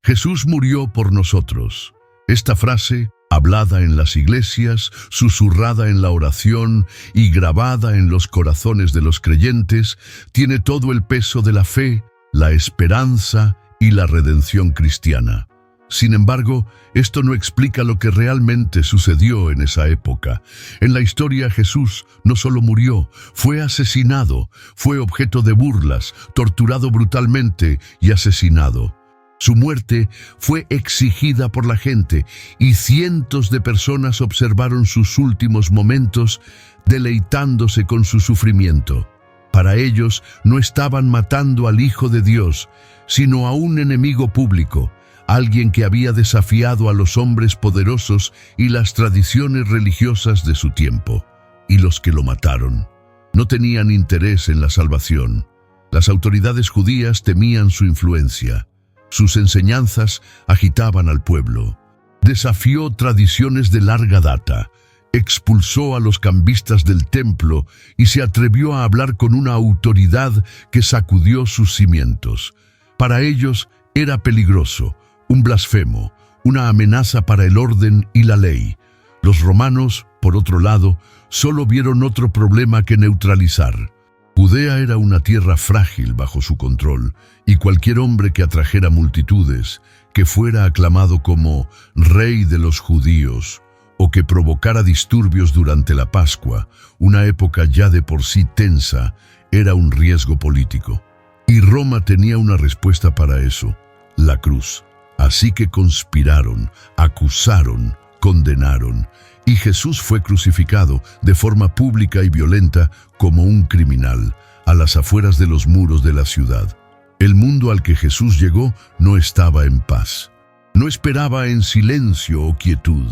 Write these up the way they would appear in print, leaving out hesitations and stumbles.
Jesús murió por nosotros. Esta frase, hablada en las iglesias, susurrada en la oración y grabada en los corazones de los creyentes, tiene todo el peso de la fe, la esperanza y la redención cristiana. Sin embargo, esto no explica lo que realmente sucedió en esa época. En la historia, Jesús no solo murió, fue asesinado, fue objeto de burlas, torturado brutalmente y asesinado. Su muerte fue exigida por la gente y cientos de personas observaron sus últimos momentos deleitándose con su sufrimiento. Para ellos no estaban matando al Hijo de Dios, sino a un enemigo público, alguien que había desafiado a los hombres poderosos y las tradiciones religiosas de su tiempo. Y los que lo mataron no tenían interés en la salvación. Las autoridades judías temían su influencia. Sus enseñanzas agitaban al pueblo. Desafió tradiciones de larga data, expulsó a los cambistas del templo y se atrevió a hablar con una autoridad que sacudió sus cimientos. Para ellos era peligroso, un blasfemo, una amenaza para el orden y la ley. Los romanos, por otro lado, solo vieron otro problema que neutralizar. Judea era una tierra frágil bajo su control, y cualquier hombre que atrajera multitudes, que fuera aclamado como Rey de los Judíos, o que provocara disturbios durante la Pascua, una época ya de por sí tensa, era un riesgo político. Y Roma tenía una respuesta para eso: la cruz. Así que conspiraron, acusaron, condenaron, y Jesús fue crucificado de forma pública y violenta como un criminal, a las afueras de los muros de la ciudad. El mundo al que Jesús llegó no estaba en paz. No esperaba en silencio o quietud.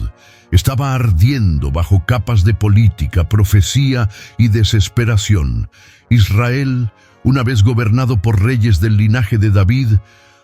Estaba ardiendo bajo capas de política, profecía y desesperación. Israel, una vez gobernado por reyes del linaje de David,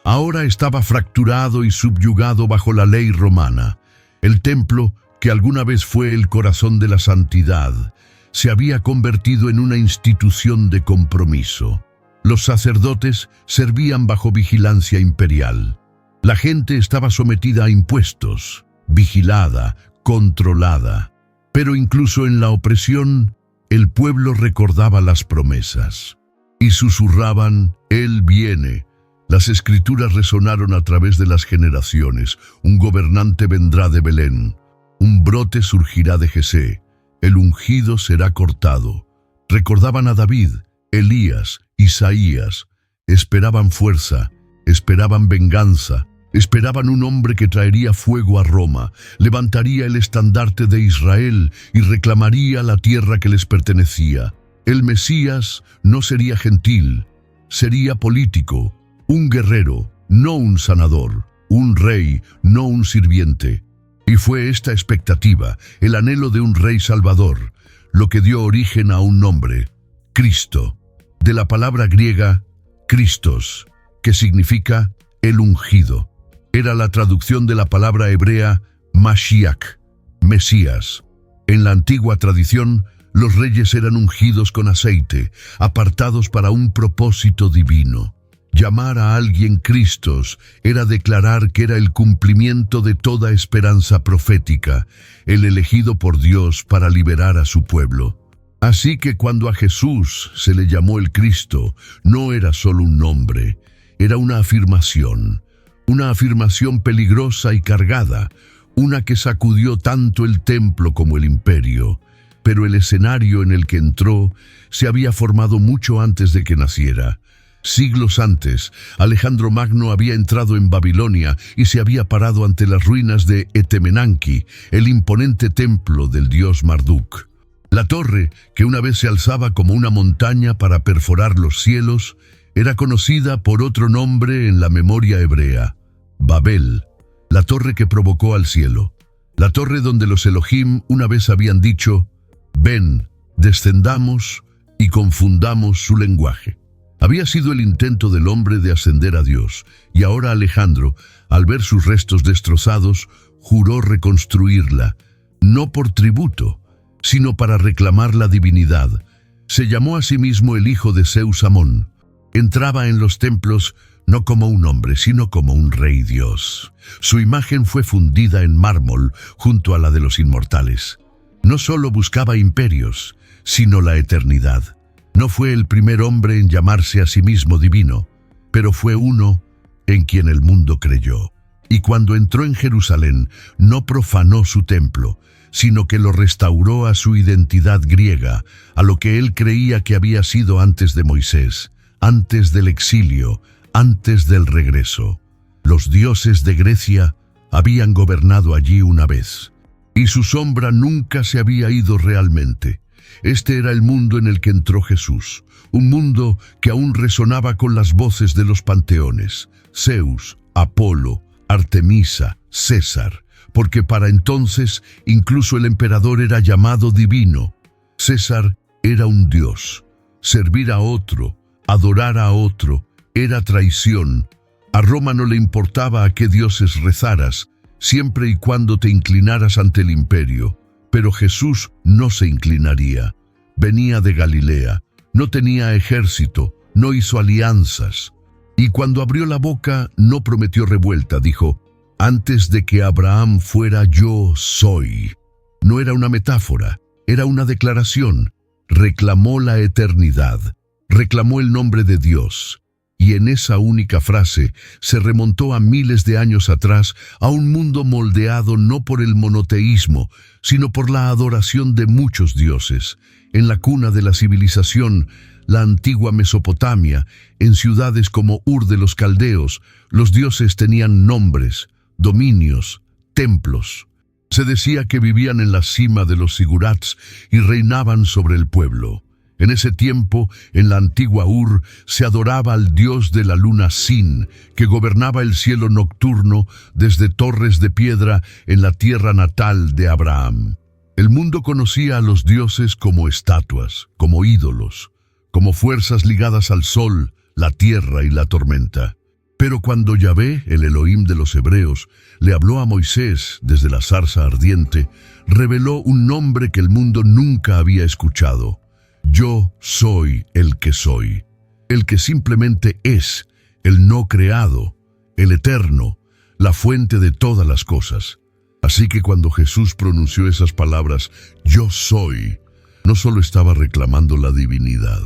ahora estaba fracturado y subyugado bajo la ley romana. El templo, que alguna vez fue el corazón de la santidad, se había convertido en una institución de compromiso. Los sacerdotes servían bajo vigilancia imperial. La gente estaba sometida a impuestos, vigilada, controlada. Pero incluso en la opresión, el pueblo recordaba las promesas. Y susurraban: Él viene. Las escrituras resonaron a través de las generaciones. Un gobernante vendrá de Belén. Un brote surgirá de Jesé. El ungido será cortado. Recordaban a David, Elías, Isaías. Esperaban fuerza, esperaban venganza, esperaban un hombre que traería fuego a Roma, levantaría el estandarte de Israel y reclamaría la tierra que les pertenecía. El Mesías no sería gentil, sería político, un guerrero, no un sanador, un rey, no un sirviente. Y fue esta expectativa, el anhelo de un rey salvador, lo que dio origen a un nombre: Cristo, de la palabra griega Christos, que significa el ungido. Era la traducción de la palabra hebrea Mashiach, Mesías. En la antigua tradición, los reyes eran ungidos con aceite, apartados para un propósito divino. Llamar a alguien Christos era declarar que era el cumplimiento de toda esperanza profética, el elegido por Dios para liberar a su pueblo. Así que cuando a Jesús se le llamó el Cristo, no era solo un nombre, era una afirmación peligrosa y cargada, una que sacudió tanto el templo como el imperio. Pero el escenario en el que entró se había formado mucho antes de que naciera. Siglos antes, Alejandro Magno había entrado en Babilonia y se había parado ante las ruinas de Etemenanki, el imponente templo del dios Marduk. La torre, que una vez se alzaba como una montaña para perforar los cielos, era conocida por otro nombre en la memoria hebrea: Babel, la torre que provocó al cielo. La torre donde los Elohim una vez habían dicho: ven, descendamos y confundamos su lenguaje. Había sido el intento del hombre de ascender a Dios, y ahora Alejandro, al ver sus restos destrozados, juró reconstruirla, no por tributo, sino para reclamar la divinidad. Se llamó a sí mismo el hijo de Zeus Amón. Entraba en los templos no como un hombre, sino como un rey Dios. Su imagen fue fundida en mármol junto a la de los inmortales. No solo buscaba imperios, sino la eternidad. No fue el primer hombre en llamarse a sí mismo divino, pero fue uno en quien el mundo creyó. Y cuando entró en Jerusalén, no profanó su templo, sino que lo restauró a su identidad griega, a lo que él creía que había sido antes de Moisés, antes del exilio, antes del regreso. Los dioses de Grecia habían gobernado allí una vez, y su sombra nunca se había ido realmente. Este era el mundo en el que entró Jesús, un mundo que aún resonaba con las voces de los panteones, Zeus, Apolo, Artemisa, César, porque para entonces incluso el emperador era llamado divino. César era un dios. Servir a otro, adorar a otro, era traición. A Roma no le importaba a qué dioses rezaras, siempre y cuando te inclinaras ante el imperio. Pero Jesús no se inclinaría. Venía de Galilea, no tenía ejército, no hizo alianzas. Y cuando abrió la boca, no prometió revuelta, dijo: antes de que Abraham fuera, yo soy. No era una metáfora, era una declaración. Reclamó la eternidad, reclamó el nombre de Dios. Y en esa única frase se remontó a miles de años atrás, a un mundo moldeado no por el monoteísmo, sino por la adoración de muchos dioses. En la cuna de la civilización, la antigua Mesopotamia, en ciudades como Ur de los Caldeos, los dioses tenían nombres, dominios, templos. Se decía que vivían en la cima de los sigurats y reinaban sobre el pueblo. En ese tiempo, en la antigua Ur, se adoraba al dios de la luna Sin, que gobernaba el cielo nocturno desde torres de piedra en la tierra natal de Abraham. El mundo conocía a los dioses como estatuas, como ídolos, como fuerzas ligadas al sol, la tierra y la tormenta. Pero cuando Yahvé, el Elohim de los hebreos, le habló a Moisés desde la zarza ardiente, reveló un nombre que el mundo nunca había escuchado. Yo soy el que soy, el que simplemente es, el no creado, el eterno, la fuente de todas las cosas. Así que cuando Jesús pronunció esas palabras, yo soy, no solo estaba reclamando la divinidad,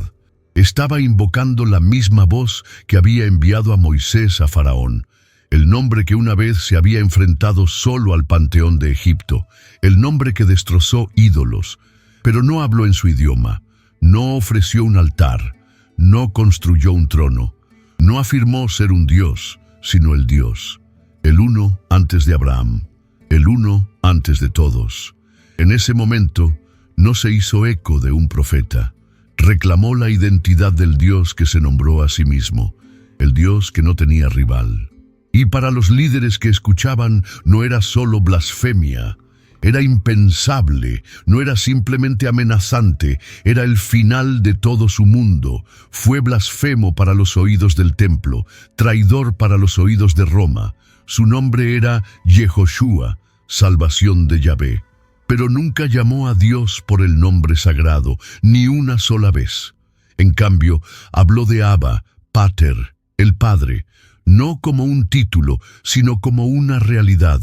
estaba invocando la misma voz que había enviado a Moisés a Faraón, el nombre que una vez se había enfrentado solo al panteón de Egipto, el nombre que destrozó ídolos, pero no habló en su idioma. No ofreció un altar, no construyó un trono, no afirmó ser un dios, sino el Dios, el uno antes de Abraham, el uno antes de todos. En ese momento no se hizo eco de un profeta, reclamó la identidad del Dios que se nombró a sí mismo, el Dios que no tenía rival. Y para los líderes que escuchaban no era solo blasfemia, era impensable, no era simplemente amenazante, era el final de todo su mundo. Fue blasfemo para los oídos del templo, traidor para los oídos de Roma. Su nombre era Yehoshua, salvación de Yahvé. Pero nunca llamó a Dios por el nombre sagrado, ni una sola vez. En cambio, habló de Abba, Pater, el Padre, no como un título, sino como una realidad.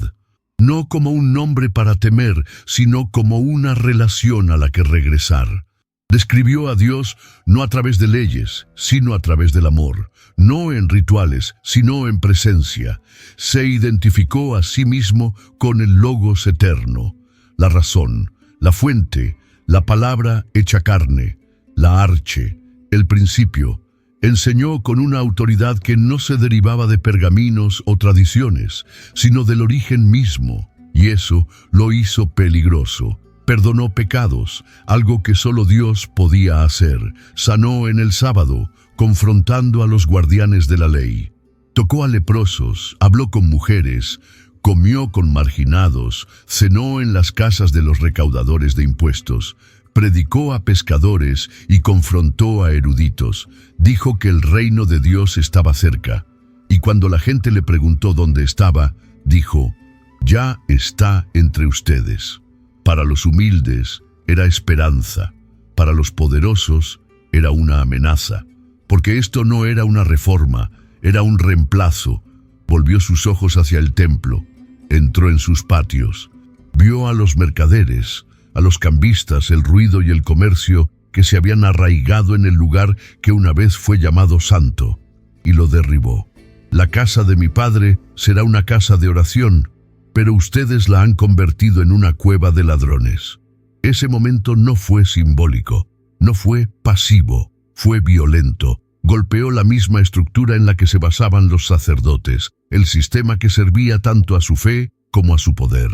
No como un nombre para temer, sino como una relación a la que regresar. Describió a Dios no a través de leyes, sino a través del amor, no en rituales, sino en presencia. Se identificó a sí mismo con el Logos eterno, la razón, la fuente, la palabra hecha carne, la arche, el principio. Enseñó con una autoridad que no se derivaba de pergaminos o tradiciones, sino del origen mismo, y eso lo hizo peligroso. Perdonó pecados, algo que solo Dios podía hacer. Sanó en el sábado, confrontando a los guardianes de la ley. Tocó a leprosos, habló con mujeres, comió con marginados, cenó en las casas de los recaudadores de impuestos. Predicó a pescadores y confrontó a eruditos. Dijo que el reino de Dios estaba cerca. Y cuando la gente le preguntó dónde estaba, dijo: ya está entre ustedes. Para los humildes era esperanza. Para los poderosos era una amenaza. Porque esto no era una reforma, Era un reemplazo. Volvió sus ojos hacia el templo. Entró en sus patios. Vio a los mercaderes, a los cambistas, el ruido y el comercio que se habían arraigado en el lugar que una vez fue llamado santo, y lo derribó. La casa de mi padre será una casa de oración, pero ustedes la han convertido en una cueva de ladrones. Ese momento no fue simbólico, no fue pasivo, fue violento. Golpeó la misma estructura en la que se basaban los sacerdotes, el sistema que servía tanto a su fe como a su poder.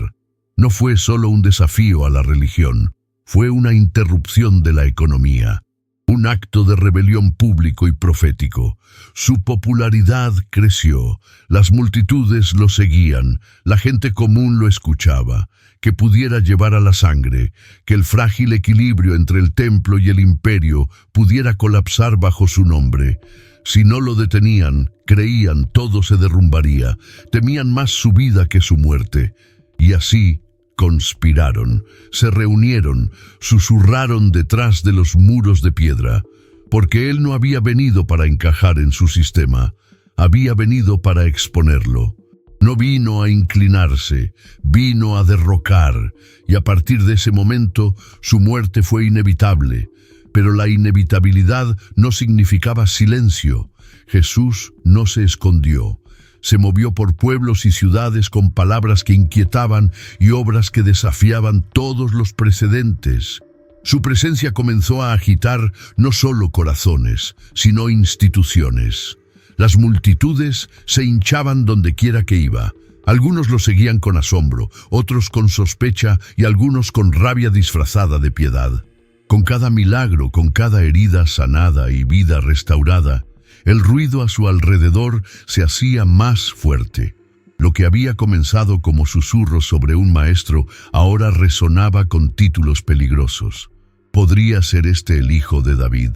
No fue solo un desafío a la religión, fue una interrupción de la economía, un acto de rebelión público y profético. Su popularidad creció, las multitudes lo seguían, la gente común lo escuchaba. Que pudiera llevar a la sangre, que el frágil equilibrio entre el templo y el imperio pudiera colapsar bajo su nombre. Si no lo detenían, creían todo se derrumbaría, temían más su vida que su muerte. Y así conspiraron, se reunieron, susurraron detrás de los muros de piedra, porque él no había venido para encajar en su sistema, había venido para exponerlo. No vino a inclinarse, vino a derrocar, y a partir de ese momento su muerte fue inevitable. Pero la inevitabilidad no significaba silencio. Jesús no se escondió. Se movió por pueblos y ciudades con palabras que inquietaban y obras que desafiaban todos los precedentes. Su presencia comenzó a agitar no solo corazones, sino instituciones. Las multitudes se hinchaban donde quiera que iba. Algunos lo seguían con asombro, otros con sospecha y algunos con rabia disfrazada de piedad. Con cada milagro, con cada herida sanada y vida restaurada, el ruido a su alrededor se hacía más fuerte. Lo que había comenzado como susurros sobre un maestro ahora resonaba con títulos peligrosos. Podría ser este el hijo de David,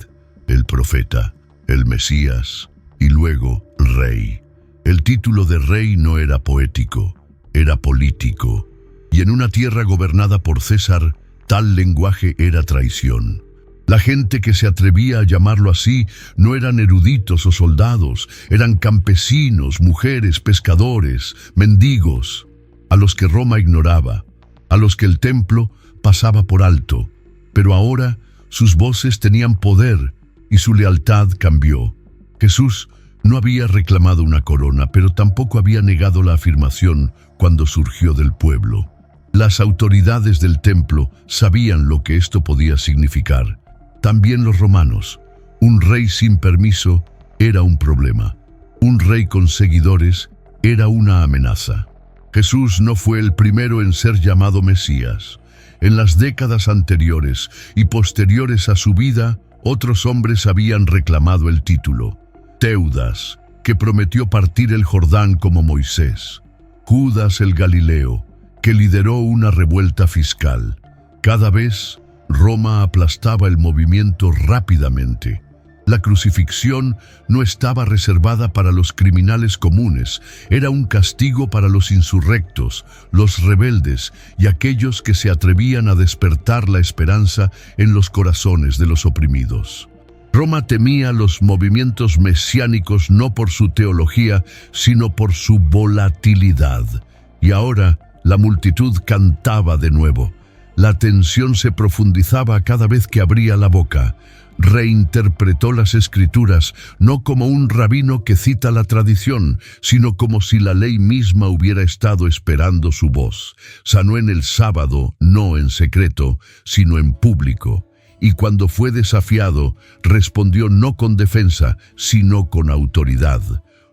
el profeta, el Mesías, y luego rey. El título de rey no era poético, era político. Y en una tierra gobernada por César, tal lenguaje era traición. La gente que se atrevía a llamarlo así no eran eruditos o soldados, eran campesinos, mujeres, pescadores, mendigos, a los que Roma ignoraba, a los que el templo pasaba por alto. Pero ahora sus voces tenían poder y su lealtad cambió. Jesús no había reclamado una corona, pero tampoco había negado la afirmación cuando surgió del pueblo. Las autoridades del templo sabían lo que esto podía significar. También los romanos. Un rey sin permiso era un problema. Un rey con seguidores era una amenaza. Jesús no fue el primero en ser llamado Mesías. En las décadas anteriores y posteriores a su vida, otros hombres habían reclamado el título. Teudas, que prometió partir el Jordán como Moisés. Judas el Galileo, que lideró una revuelta fiscal. Cada vez, Roma aplastaba el movimiento rápidamente. La crucifixión no estaba reservada para los criminales comunes, era un castigo para los insurrectos, los rebeldes y aquellos que se atrevían a despertar la esperanza en los corazones de los oprimidos. Roma temía los movimientos mesiánicos no por su teología, sino por su volatilidad. Y ahora la multitud cantaba de nuevo. La tensión se profundizaba cada vez que abría la boca. Reinterpretó las escrituras no como un rabino que cita la tradición, sino como si la ley misma hubiera estado esperando su voz. Sanó en el sábado, no en secreto, sino en público. Y cuando fue desafiado, respondió no con defensa, sino con autoridad.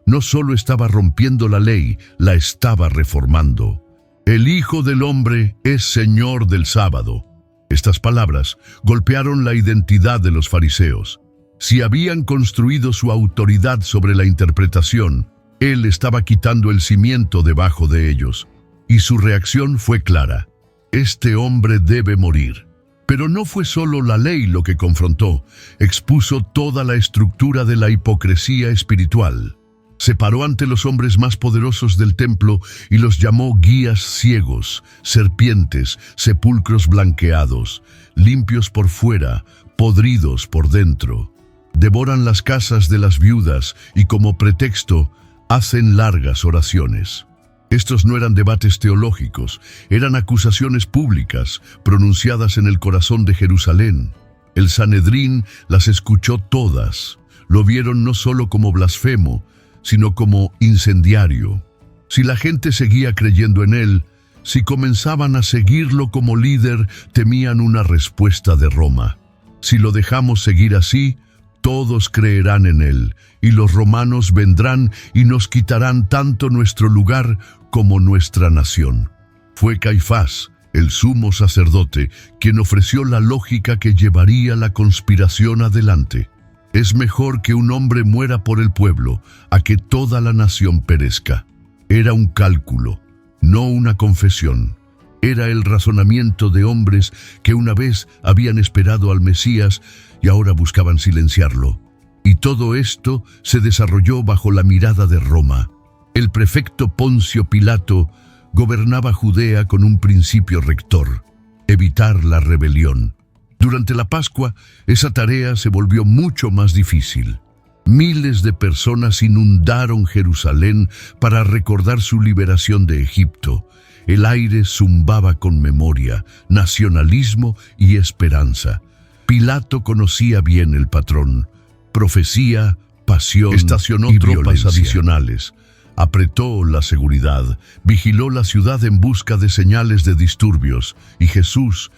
No solo estaba rompiendo la ley, la estaba reformando. El Hijo del Hombre es Señor del sábado. Estas palabras golpearon la identidad de los fariseos. Si habían construido su autoridad sobre la interpretación, él estaba quitando el cimiento debajo de ellos. Y su reacción fue clara. Este hombre debe morir. Pero no fue solo la ley lo que confrontó, expuso toda la estructura de la hipocresía espiritual. Se paró ante los hombres más poderosos del templo y los llamó guías ciegos, serpientes, sepulcros blanqueados, limpios por fuera, podridos por dentro. devoran las casas de las viudas y como pretexto hacen largas oraciones. Estos no eran debates teológicos, eran acusaciones públicas pronunciadas en el corazón de Jerusalén. El Sanedrín las escuchó todas. Lo vieron no solo como blasfemo, sino como incendiario. Si la gente seguía creyendo en él, si comenzaban a seguirlo como líder, temían una respuesta de Roma. Si lo dejamos seguir así, todos creerán en él, y los romanos vendrán y nos quitarán tanto nuestro lugar como nuestra nación. Fue Caifás, el sumo sacerdote, quien ofreció la lógica que llevaría la conspiración adelante. Es mejor que un hombre muera por el pueblo, a que toda la nación perezca. Era un cálculo, no una confesión. Era el razonamiento de hombres que una vez habían esperado al Mesías y ahora buscaban silenciarlo. Y todo esto se desarrolló bajo la mirada de Roma. El prefecto Poncio Pilato gobernaba Judea con un principio rector: evitar la rebelión. Durante la Pascua, esa tarea se volvió mucho más difícil. Miles de personas inundaron Jerusalén para recordar su liberación de Egipto. El aire zumbaba con memoria, nacionalismo y esperanza. Pilato conocía bien el patrón: profecía, pasión, estacionó y tropas violencia. adicionales. Apretó la seguridad, vigiló la ciudad en busca de señales de disturbios, y Jesús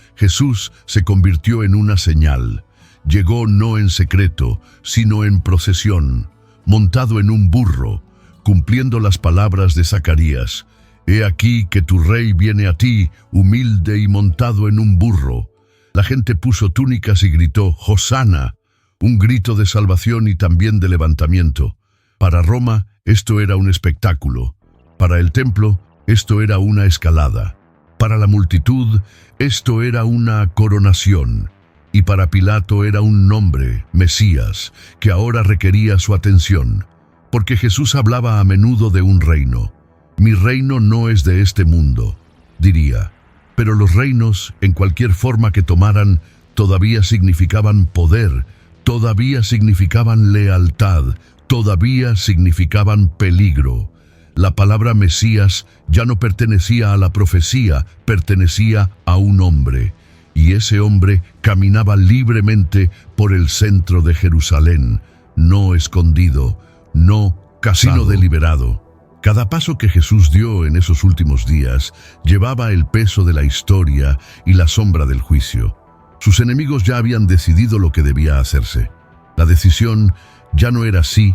se convirtió en una señal. Llegó no en secreto, sino en procesión, montado en un burro, cumpliendo las palabras de Zacarías: «He aquí que tu rey viene a ti, humilde y montado en un burro». La gente puso túnicas y gritó: «Hosana», un grito de salvación y también de levantamiento. Para Roma, esto era un espectáculo. Para el templo, esto era una escalada. Para la multitud, esto era una coronación. Y para Pilato era un nombre, Mesías, que ahora requería su atención. Porque Jesús hablaba a menudo de un reino. «Mi reino no es de este mundo», diría. Pero los reinos, en cualquier forma que tomaran, todavía significaban poder, todavía significaban lealtad, todavía significaban peligro. La palabra Mesías ya no pertenecía a la profecía, pertenecía a un hombre. Y ese hombre caminaba libremente por el centro de Jerusalén, no escondido, no casado, sino deliberado. Cada paso que Jesús dio en esos últimos días llevaba el peso de la historia y la sombra del juicio. Sus enemigos ya habían decidido lo que debía hacerse. La decisión ya no era sí,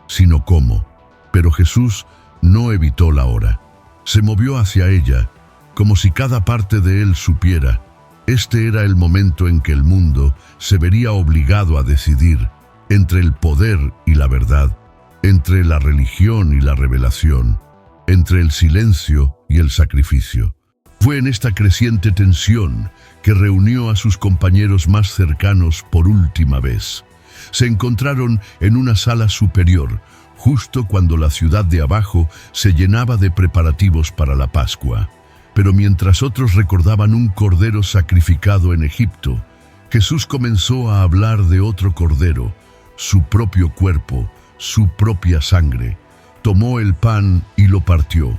sino cómo. Pero Jesús no evitó la hora. Se movió hacia ella, como si cada parte de él supiera. Este era el momento en que el mundo se vería obligado a decidir entre el poder y la verdad, entre la religión y la revelación, entre el silencio y el sacrificio. Fue en esta creciente tensión que reunió a sus compañeros más cercanos por última vez. Se encontraron en una sala superior, justo cuando la ciudad de abajo se llenaba de preparativos para la Pascua. Pero mientras otros recordaban un cordero sacrificado en Egipto, Jesús comenzó a hablar de otro cordero, su propio cuerpo, su propia sangre. Tomó el pan y lo partió.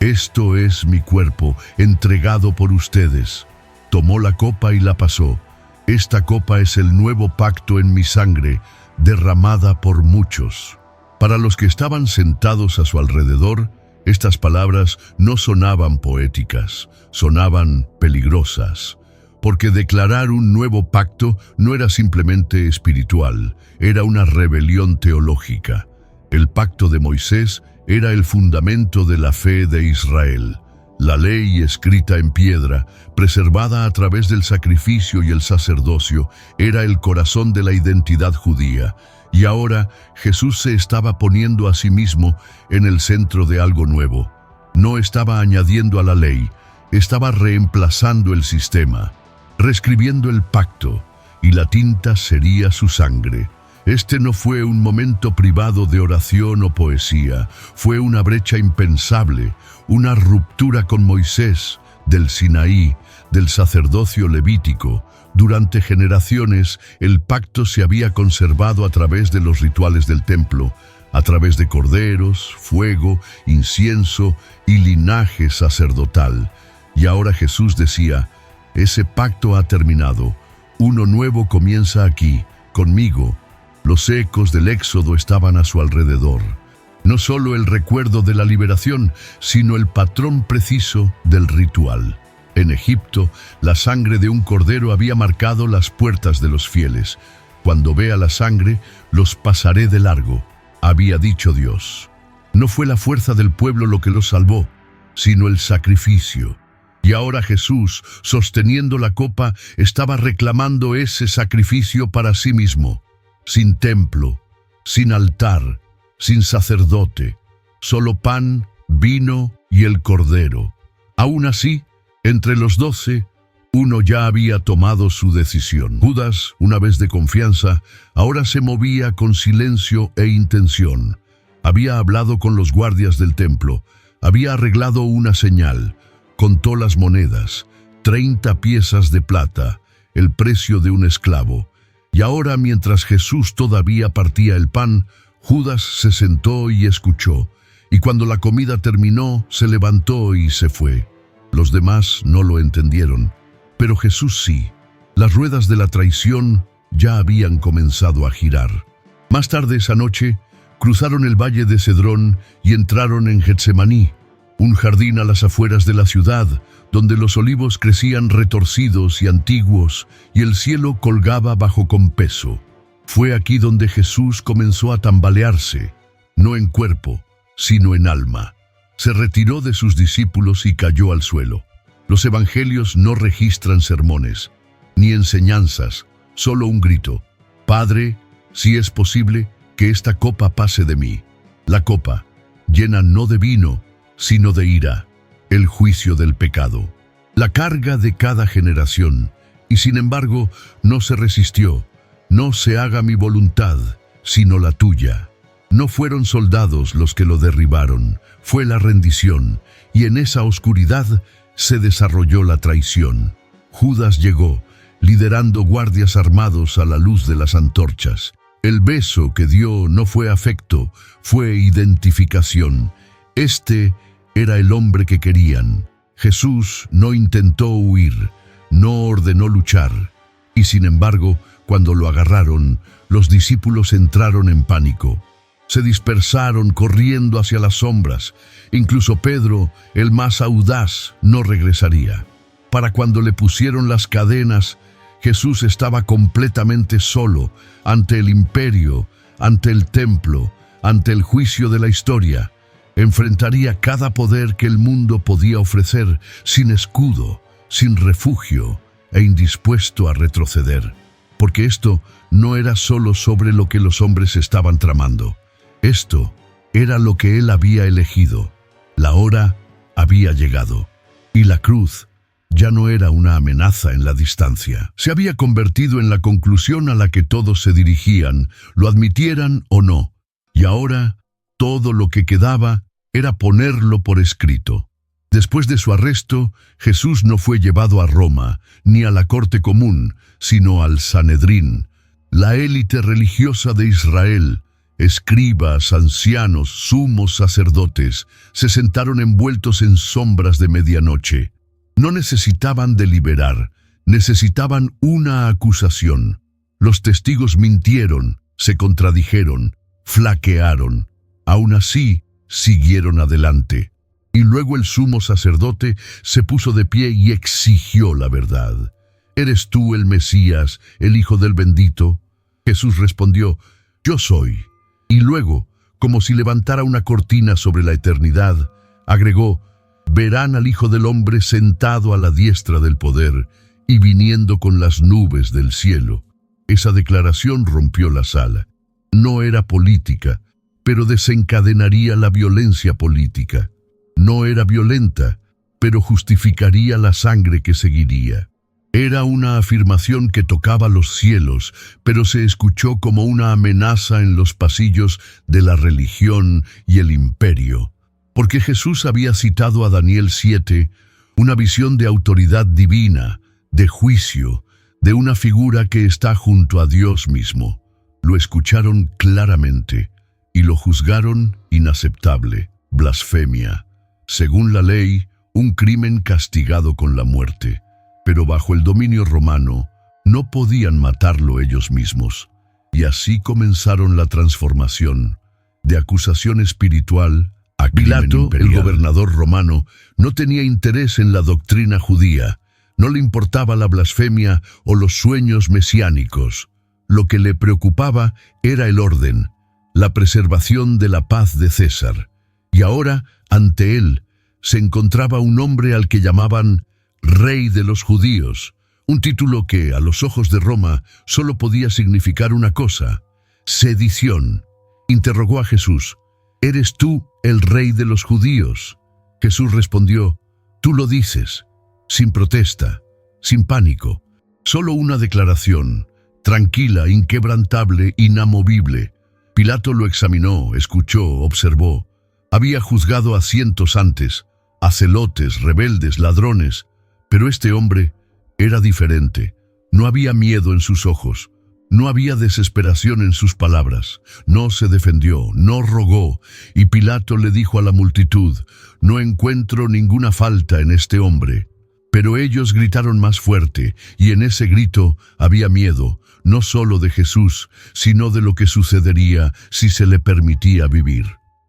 «Esto es mi cuerpo, entregado por ustedes». Tomó la copa y la pasó. «Esta copa es el nuevo pacto en mi sangre, derramada por muchos». Para los que estaban sentados a su alrededor, estas palabras no sonaban poéticas, sonaban peligrosas. Porque declarar un nuevo pacto no era simplemente espiritual, era una rebelión teológica. El pacto de Moisés era el fundamento de la fe de Israel. La ley escrita en piedra, preservada a través del sacrificio y el sacerdocio, era el corazón de la identidad judía. Y ahora Jesús se estaba poniendo a sí mismo en el centro de algo nuevo. No estaba añadiendo a la ley, estaba reemplazando el sistema, reescribiendo el pacto, y la tinta sería su sangre. Este no fue un momento privado de oración o poesía, fue una brecha impensable, una ruptura con Moisés, del Sinaí, del sacerdocio levítico, Durante generaciones, el pacto se había conservado a través de los rituales del templo, a través de corderos, fuego, incienso y linaje sacerdotal. Y ahora Jesús decía, ese pacto ha terminado, uno nuevo comienza aquí, conmigo. Los ecos del Éxodo estaban a su alrededor. No solo el recuerdo de la liberación, sino el patrón preciso del ritual. En Egipto, la sangre de un cordero había marcado las puertas de los fieles. Cuando vea la sangre, los pasaré de largo, había dicho Dios. No fue la fuerza del pueblo lo que los salvó, sino el sacrificio. Y ahora Jesús, sosteniendo la copa, estaba reclamando ese sacrificio para sí mismo. Sin templo, sin altar, sin sacerdote, solo pan, vino y el cordero. Aún así, entre los 12, uno ya había tomado su decisión. Judas, una vez de confianza, ahora se movía con silencio e intención. Había hablado con los guardias del templo, había arreglado una señal, contó las monedas, 30 piezas de plata, el precio de un esclavo. Y ahora, mientras Jesús todavía partía el pan, Judas se sentó y escuchó, y cuando la comida terminó, se levantó y se fue. Los demás no lo entendieron, pero Jesús sí. Las ruedas de la traición ya habían comenzado a girar. Más tarde esa noche, cruzaron el valle de Cedrón y entraron en Getsemaní, un jardín a las afueras de la ciudad, donde los olivos crecían retorcidos y antiguos, y el cielo colgaba bajo con peso. Fue aquí donde Jesús comenzó a tambalearse, no en cuerpo, sino en alma. Se retiró de sus discípulos y cayó al suelo. Los evangelios no registran sermones, ni enseñanzas, solo un grito: Padre, si es posible, que esta copa pase de mí. La copa, llena no de vino, sino de ira, el juicio del pecado, la carga de cada generación, y sin embargo no se resistió. No se haga mi voluntad, sino la tuya. No fueron soldados los que lo derribaron, fue la rendición, y en esa oscuridad se desarrolló la traición. Judas llegó, liderando guardias armados a la luz de las antorchas. El beso que dio no fue afecto, fue identificación. Este era el hombre que querían. Jesús no intentó huir, no ordenó luchar. Y sin embargo, cuando lo agarraron, los discípulos entraron en pánico. Se dispersaron corriendo hacia las sombras. Incluso Pedro, el más audaz, no regresaría. Para cuando le pusieron las cadenas, Jesús estaba completamente solo ante el imperio, ante el templo, ante el juicio de la historia. Enfrentaría cada poder que el mundo podía ofrecer, sin escudo, sin refugio e indispuesto a retroceder. Porque esto no era solo sobre lo que los hombres estaban tramando. Esto era lo que él había elegido. La hora había llegado, y la cruz ya no era una amenaza en la distancia. Se había convertido en la conclusión a la que todos se dirigían, lo admitieran o no. Y ahora, todo lo que quedaba era ponerlo por escrito. Después de su arresto, Jesús no fue llevado a Roma, ni a la corte común, sino al Sanedrín, la élite religiosa de Israel. Escribas, ancianos, sumos sacerdotes, se sentaron envueltos en sombras de medianoche. No necesitaban deliberar, necesitaban una acusación. Los testigos mintieron, se contradijeron, flaquearon. Aún así, siguieron adelante. Y luego el sumo sacerdote se puso de pie y exigió la verdad. ¿Eres tú el Mesías, el Hijo del Bendito? Jesús respondió: Yo soy. Y luego, como si levantara una cortina sobre la eternidad, agregó: Verán al Hijo del Hombre sentado a la diestra del poder y viniendo con las nubes del cielo. Esa declaración rompió la sala. No era política, pero desencadenaría la violencia política. No era violenta, pero justificaría la sangre que seguiría. Era una afirmación que tocaba los cielos, pero se escuchó como una amenaza en los pasillos de la religión y el imperio. Porque Jesús había citado a Daniel 7, una visión de autoridad divina, de juicio, de una figura que está junto a Dios mismo. Lo escucharon claramente y lo juzgaron inaceptable, blasfemia. Según la ley, un crimen castigado con la muerte, pero bajo el dominio romano no podían matarlo ellos mismos. Y así comenzaron la transformación de acusación espiritual a Pilato, el gobernador romano, no tenía interés en la doctrina judía, no le importaba la blasfemia o los sueños mesiánicos. Lo que le preocupaba era el orden, la preservación de la paz de César. Y ahora, ante él, se encontraba un hombre al que llamaban Rey de los Judíos, un título que, a los ojos de Roma, solo podía significar una cosa: sedición. Interrogó a Jesús: ¿eres tú el Rey de los Judíos? Jesús respondió: tú lo dices, sin protesta, sin pánico. Solo una declaración, tranquila, inquebrantable, inamovible. Pilato lo examinó, escuchó, observó. Había juzgado a cientos antes, a celotes, rebeldes, ladrones, pero este hombre era diferente. No había miedo en sus ojos, no había desesperación en sus palabras. No se defendió, no rogó, y Pilato le dijo a la multitud: no encuentro ninguna falta en este hombre. Pero ellos gritaron más fuerte, y en ese grito había miedo, no solo de Jesús, sino de lo que sucedería si se le permitía vivir.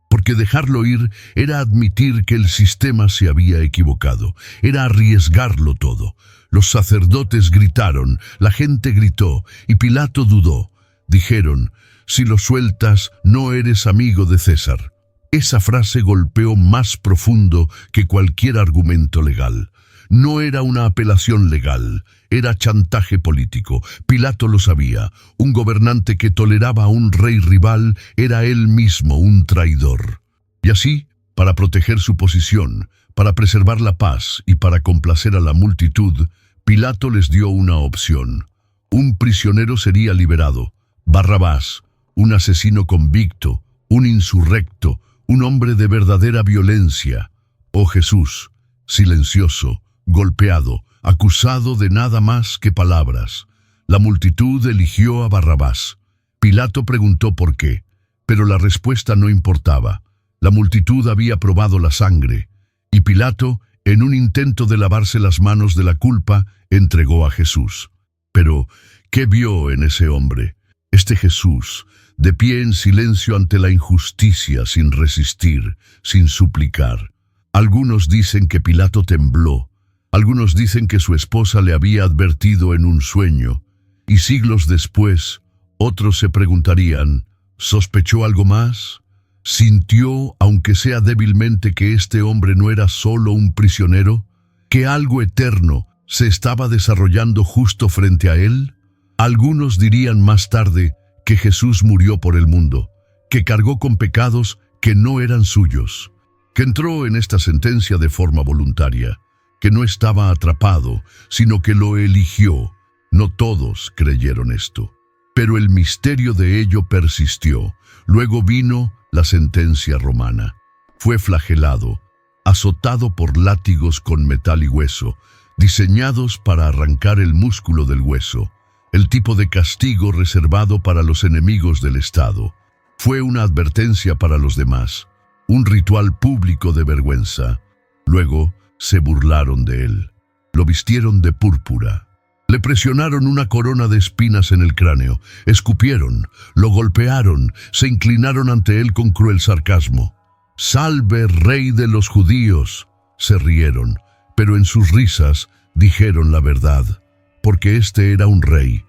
Porque dejarlo ir era admitir que el sistema se había equivocado, era arriesgarlo todo. Los sacerdotes gritaron, la gente gritó, y Pilato dudó. Dijeron: si lo sueltas, no eres amigo de César. Esa frase golpeó más profundo que cualquier argumento legal. No era una apelación legal, era chantaje político. Pilato lo sabía. Un gobernante que toleraba a un rey rival era él mismo un traidor. Y así, para proteger su posición, para preservar la paz y para complacer a la multitud, Pilato les dio una opción. Un prisionero sería liberado: Barrabás, un asesino convicto, un insurrecto, un hombre de verdadera violencia. O Jesús, silencioso, golpeado, acusado de nada más que palabras. La multitud eligió a Barrabás. Pilato preguntó por qué, pero la respuesta no importaba. La multitud había probado la sangre, y Pilato, en un intento de lavarse las manos de la culpa, entregó a Jesús. Pero, ¿qué vio en ese hombre? Este Jesús, de pie en silencio ante la injusticia, sin resistir, sin suplicar. Algunos dicen que Pilato tembló. Algunos dicen que su esposa le había advertido en un sueño, y siglos después, otros se preguntarían: ¿sospechó algo más? ¿Sintió, aunque sea débilmente, que este hombre no era solo un prisionero? ¿Que algo eterno se estaba desarrollando justo frente a él? Algunos dirían más tarde que Jesús murió por el mundo, que cargó con pecados que no eran suyos, que entró en esta sentencia de forma voluntaria, que no estaba atrapado, sino que lo eligió. No todos creyeron esto, pero el misterio de ello persistió. Luego vino la sentencia romana. Fue flagelado, azotado por látigos con metal y hueso, diseñados para arrancar el músculo del hueso, el tipo de castigo reservado para los enemigos del Estado. Fue una advertencia para los demás, un ritual público de vergüenza. Luego se burlaron de él. Lo vistieron de púrpura. Le presionaron una corona de espinas en el cráneo, escupieron, lo golpearon, se inclinaron ante él con cruel sarcasmo. «¡Salve, Rey de los Judíos!», se rieron, pero en sus risas dijeron la verdad, porque este era un rey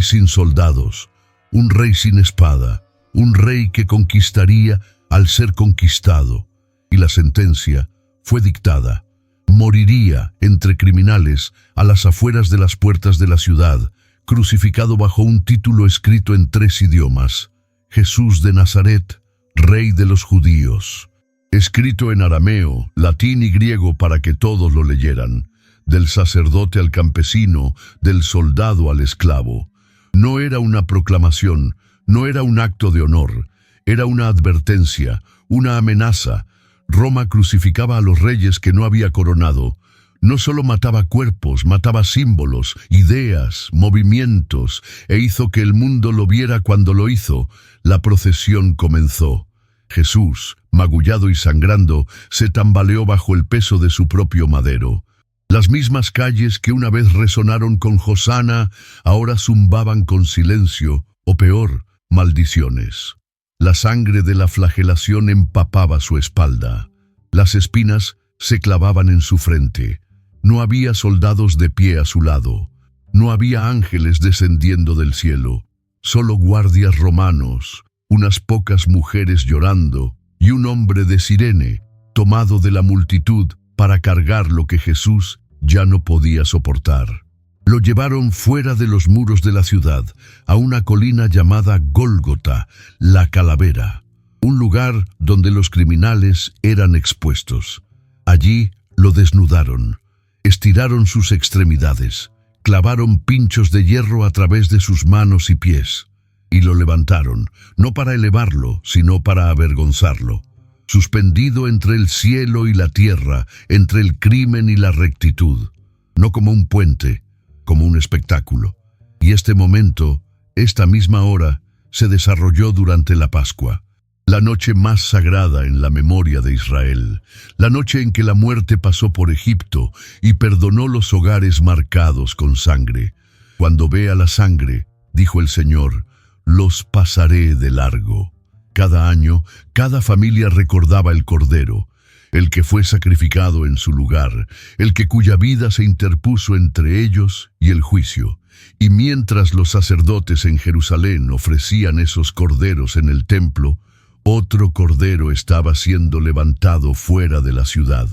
sin soldados, un rey sin espada, un rey que conquistaría al ser conquistado, y la sentencia fue dictada. Moriría entre criminales a las afueras de las puertas de la ciudad, crucificado bajo un título escrito en 3 idiomas: Jesús de Nazaret, Rey de los Judíos. Escrito en arameo, latín y griego para que todos lo leyeran, del sacerdote al campesino, del soldado al esclavo. No era una proclamación, no era un acto de honor, era una advertencia, una amenaza. Roma crucificaba a los reyes que no había coronado, No solo mataba cuerpos, mataba símbolos, ideas, movimientos, e hizo que el mundo lo viera cuando lo hizo. La procesión comenzó. Jesús, magullado y sangrando, se tambaleó bajo el peso de su propio madero. Las mismas calles que una vez resonaron con Hosana, ahora zumbaban con silencio, o peor, maldiciones. La sangre de la flagelación empapaba su espalda. Las espinas se clavaban en su frente. No había soldados de pie a su lado. No había ángeles descendiendo del cielo. Solo guardias romanos, unas pocas mujeres llorando y un hombre de Cirene, tomado de la multitud para cargar lo que Jesús ya no podía soportar. Lo llevaron fuera de los muros de la ciudad, a una colina llamada Gólgota, la Calavera, un lugar donde los criminales eran expuestos. Allí lo desnudaron, estiraron sus extremidades, clavaron pinchos de hierro a través de sus manos y pies, y lo levantaron, no para elevarlo, sino para avergonzarlo, suspendido entre el cielo y la tierra, entre el crimen y la rectitud, no como un puente, como un espectáculo. Y este momento, esta misma hora, se desarrolló durante la Pascua, la noche más sagrada en la memoria de Israel, la noche en que la muerte pasó por Egipto y perdonó los hogares marcados con sangre. Cuando vea la sangre, dijo el Señor, los pasaré de largo. Cada año, cada familia recordaba el Cordero, el que fue sacrificado en su lugar, el que cuya vida se interpuso entre ellos y el juicio. Y mientras los sacerdotes en Jerusalén ofrecían esos corderos en el templo, otro cordero estaba siendo levantado fuera de la ciudad,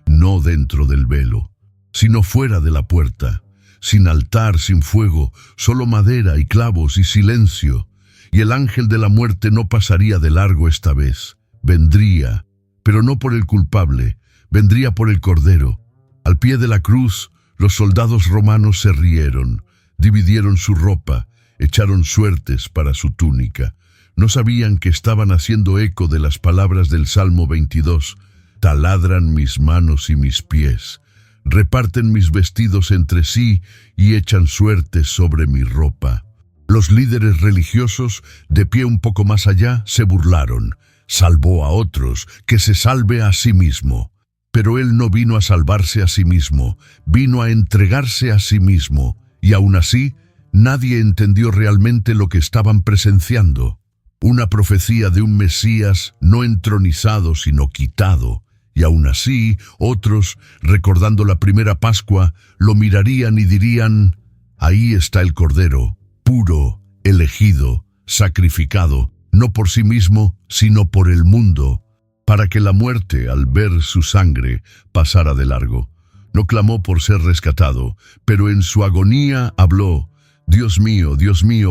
no dentro del velo, sino fuera de la puerta, sin altar, sin fuego, solo madera y clavos y silencio. Y el ángel de la muerte no pasaría de largo esta vez. Vendría, pero no por el culpable, vendría por el Cordero. Al pie de la cruz, los soldados romanos se rieron, dividieron su ropa, echaron suertes para su túnica. No sabían que estaban haciendo eco de las palabras del Salmo 22. Taladran mis manos y mis pies, reparten mis vestidos entre sí y echan suertes sobre mi ropa. Los líderes religiosos, de pie un poco más allá, se burlaron. Salvó a otros, que se salve a sí mismo. Pero él no vino a salvarse a sí mismo, vino a entregarse a sí mismo, y aún así, nadie entendió realmente lo que estaban presenciando. Una profecía de un Mesías no entronizado sino quitado, y aún así, otros, recordando la primera Pascua, lo mirarían y dirían, ahí está el Cordero, puro, elegido, sacrificado, no por sí mismo, sino por el mundo, para que la muerte, al ver su sangre, pasara de largo. No clamó por ser rescatado, pero en su agonía habló, Dios mío,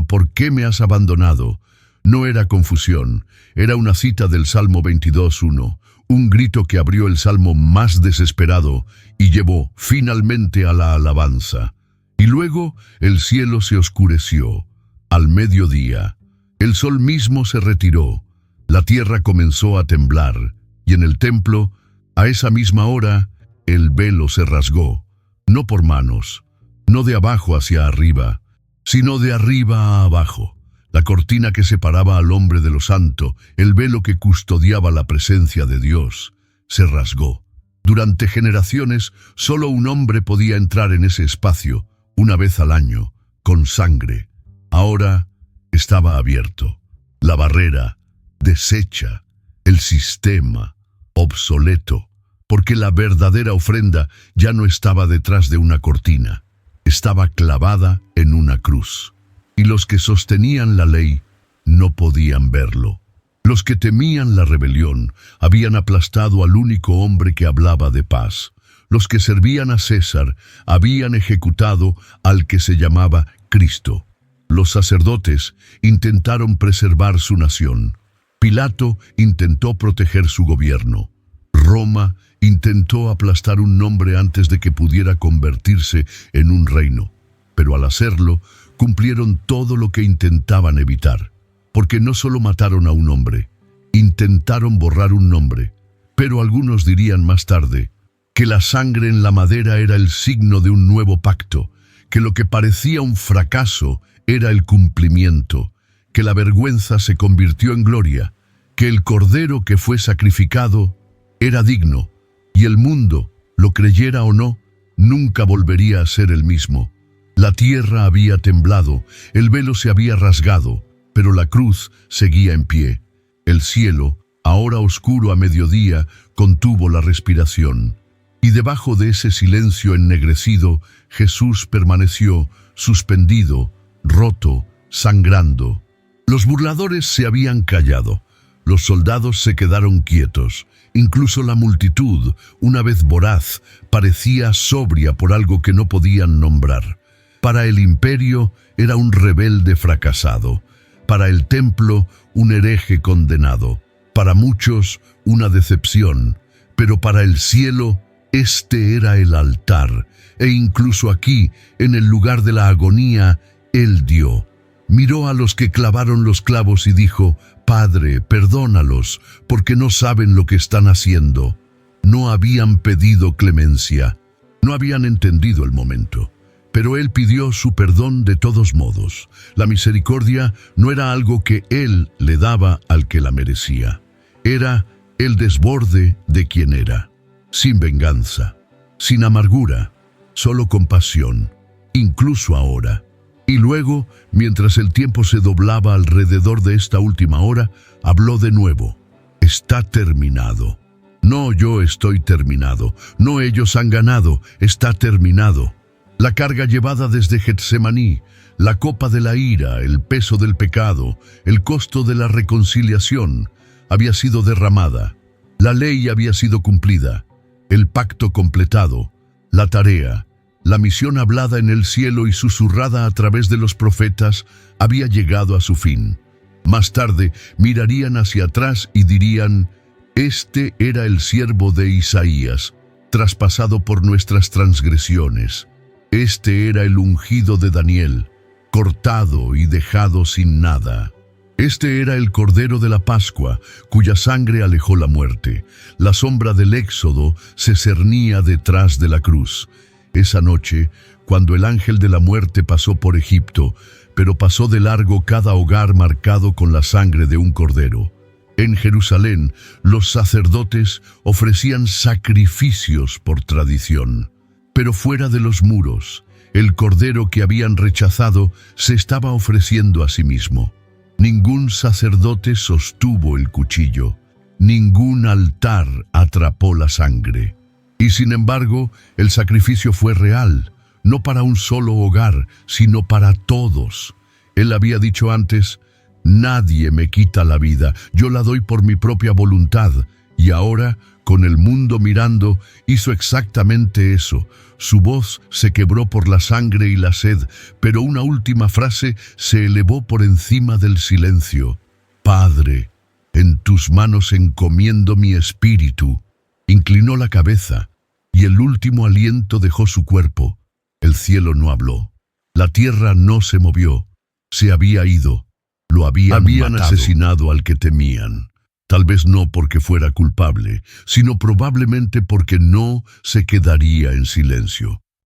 ¿por qué me has abandonado? No era confusión, era una cita del Salmo 22:1, un grito que abrió el salmo más desesperado y llevó finalmente a la alabanza. Y luego el cielo se oscureció. Al mediodía, el sol mismo se retiró, la tierra comenzó a temblar, y en el templo, a esa misma hora, el velo se rasgó, no por manos, no de abajo hacia arriba, sino de arriba a abajo. La cortina que separaba al hombre de lo santo, el velo que custodiaba la presencia de Dios, se rasgó. Durante generaciones, solo un hombre podía entrar en ese espacio, una vez al año, con sangre. Ahora estaba abierto. La barrera, deshecha, el sistema, obsoleto, porque la verdadera ofrenda ya no estaba detrás de una cortina, estaba clavada en una cruz. Y los que sostenían la ley no podían verlo. Los que temían la rebelión habían aplastado al único hombre que hablaba de paz. Los que servían a César habían ejecutado al que se llamaba Cristo. Los sacerdotes intentaron preservar su nación. Pilato intentó proteger su gobierno. Roma intentó aplastar un nombre antes de que pudiera convertirse en un reino. Pero al hacerlo, cumplieron todo lo que intentaban evitar, porque no solo mataron a un hombre, intentaron borrar un nombre, pero algunos dirían más tarde, que la sangre en la madera era el signo de un nuevo pacto, que lo que parecía un fracaso era el cumplimiento, que la vergüenza se convirtió en gloria, que el cordero que fue sacrificado era digno, y el mundo, lo creyera o no, nunca volvería a ser el mismo. La tierra había temblado, el velo se había rasgado, pero la cruz seguía en pie. El cielo, ahora oscuro a mediodía, contuvo la respiración. Y debajo de ese silencio ennegrecido, Jesús permaneció, suspendido, roto, sangrando. Los burladores se habían callado. Los soldados se quedaron quietos. Incluso la multitud, una vez voraz, parecía sobria por algo que no podían nombrar. Para el imperio era un rebelde fracasado. Para el templo, un hereje condenado. Para muchos, una decepción. Pero para el cielo, este era el altar. E incluso aquí, en el lugar de la agonía, Él dio. Miró a los que clavaron los clavos y dijo: Padre, perdónalos, porque no saben lo que están haciendo. No habían pedido clemencia, no habían entendido el momento. Pero Él pidió su perdón de todos modos. La misericordia no era algo que Él le daba al que la merecía. Era el desborde de quien era, sin venganza, sin amargura, solo compasión, incluso ahora. Y luego, mientras el tiempo se doblaba alrededor de esta última hora, habló de nuevo: Está terminado. No, yo estoy terminado. No, ellos han ganado. Está terminado. La carga llevada desde Getsemaní, la copa de la ira, el peso del pecado, el costo de la reconciliación, había sido derramada. La ley había sido cumplida, el pacto completado, la tarea, la misión hablada en el cielo y susurrada a través de los profetas había llegado a su fin. Más tarde mirarían hacia atrás y dirían: Este era el siervo de Isaías, traspasado por nuestras transgresiones. Este era el ungido de Daniel, cortado y dejado sin nada. Este era el Cordero de la Pascua, cuya sangre alejó la muerte. La sombra del Éxodo se cernía detrás de la cruz. Esa noche, cuando el ángel de la muerte pasó por Egipto, pero pasó de largo cada hogar marcado con la sangre de un cordero. En Jerusalén, los sacerdotes ofrecían sacrificios por tradición. Pero fuera de los muros, el cordero que habían rechazado se estaba ofreciendo a sí mismo. Ningún sacerdote sostuvo el cuchillo. Ningún altar atrapó la sangre. Y sin embargo, el sacrificio fue real, no para un solo hogar, sino para todos. Él había dicho antes: Nadie me quita la vida, yo la doy por mi propia voluntad. Y ahora, con el mundo mirando, hizo exactamente eso. Su voz se quebró por la sangre y la sed, pero una última frase se elevó por encima del silencio: Padre, en tus manos encomiendo mi espíritu. Inclinó la cabeza, y el último aliento dejó su cuerpo. El cielo no habló. La tierra no se movió. Se había ido. Lo habían matado. Asesinado al que temían. Tal vez no porque fuera culpable, sino probablemente porque no se quedaría en silencio.